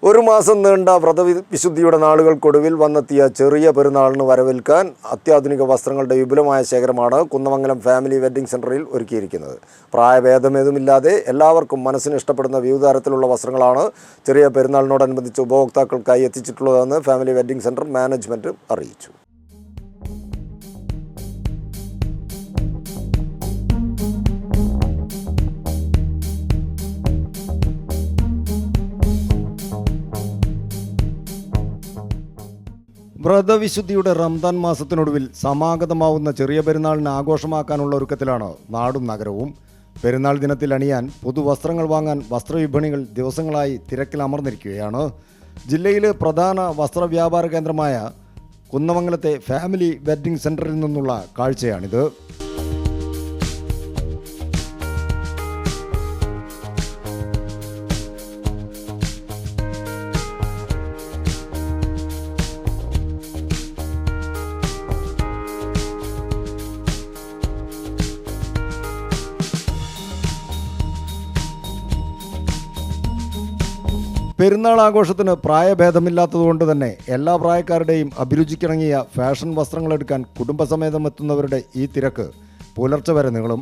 ഒരു മാസം നീണ്ട വ്രതവിശുദ്ധിയുടെ നാളുകൾക്കൊടുവിൽ വന്നെത്തിയ ചെറിയ പെരുന്നാളിന് വരവേൽക്കാൻ അത്യാധുനിക വസ്ത്രങ്ങളുടെ വിപുലമായ ശേഖരമാണ് കുന്നമംഗലം ഫാമിലി വെഡ്ഡിംഗ് സെൻ്ററിൽ ഒരുക്കിയിരിക്കുന്നത്. പ്രായഭേദമേതുമില്ലാതെ എല്ലാവർക്കും മനസ്സിന് ഇഷ്ടപ്പെടുന്ന വിവിധ തരത്തിലുള്ള വസ്ത്രങ്ങളാണ് ചെറിയ പെരുന്നാളിനോടനുബന്ധിച്ച് ഉപഭോക്താക്കൾക്കായി എത്തിച്ചിട്ടുള്ളതെന്ന് ഫാമിലി വെഡ്ഡിംഗ് സെൻ്റർ മാനേജ്മെൻറ്റ് അറിയിച്ചു. വ്രതവിശുദ്ധിയുടെ റംദാൻ മാസത്തിനൊടുവിൽ സമാഗതമാവുന്ന ചെറിയ പെരുന്നാളിന് ആഘോഷമാക്കാനുള്ള ഒരുക്കത്തിലാണ് നാടും നഗരവും. പെരുന്നാൾ ദിനത്തിൽ അണിയാൻ പുതുവസ്ത്രങ്ങൾ വാങ്ങാൻ വസ്ത്രവിപണികൾ ദിവസങ്ങളായി തിരക്കിലമർന്നിരിക്കുകയാണ്. ജില്ലയിലെ പ്രധാന വസ്ത്രവ്യാപാര കേന്ദ്രമായ കുന്നമംഗലത്തെ ഫാമിലി വെഡ്ഡിംഗ് സെൻ്ററിൽ നിന്നുള്ള കാഴ്ചയാണിത്. പെരുന്നാൾ ആഘോഷത്തിന് പ്രായഭേദമില്ലാത്തതുകൊണ്ട് തന്നെ എല്ലാ പ്രായക്കാരുടെയും അഭിരുചിക്കിണങ്ങിയ ഫാഷൻ വസ്ത്രങ്ങളെടുക്കാൻ കുടുംബസമേതം എത്തുന്നവരുടെ ഈ തിരക്ക് പുലർച്ചെ വരെ നീളും.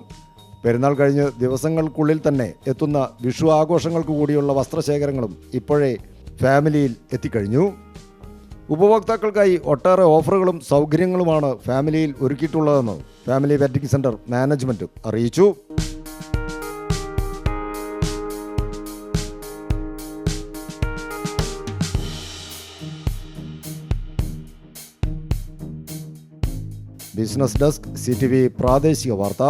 പെരുന്നാൾ കഴിഞ്ഞ് ദിവസങ്ങൾക്കുള്ളിൽ തന്നെ എത്തുന്ന വിഷു ആഘോഷങ്ങൾക്ക് കൂടിയുള്ള വസ്ത്രശേഖരങ്ങളും ഇപ്പോഴേ ഫാമിലിയിൽ എത്തിക്കഴിഞ്ഞു. ഉപഭോക്താക്കൾക്കായി ഒട്ടേറെ ഓഫറുകളും സൗകര്യങ്ങളുമാണ് ഫാമിലിയിൽ ഒരുക്കിയിട്ടുള്ളതെന്ന് ഫാമിലി വെഡ്ഡിംഗ് സെൻ്റർ മാനേജ്മെൻറ്റ് അറിയിച്ചു. ബിസിനസ് ഡെസ്ക്, CTV പ്രാദേശിക വാർത്ത.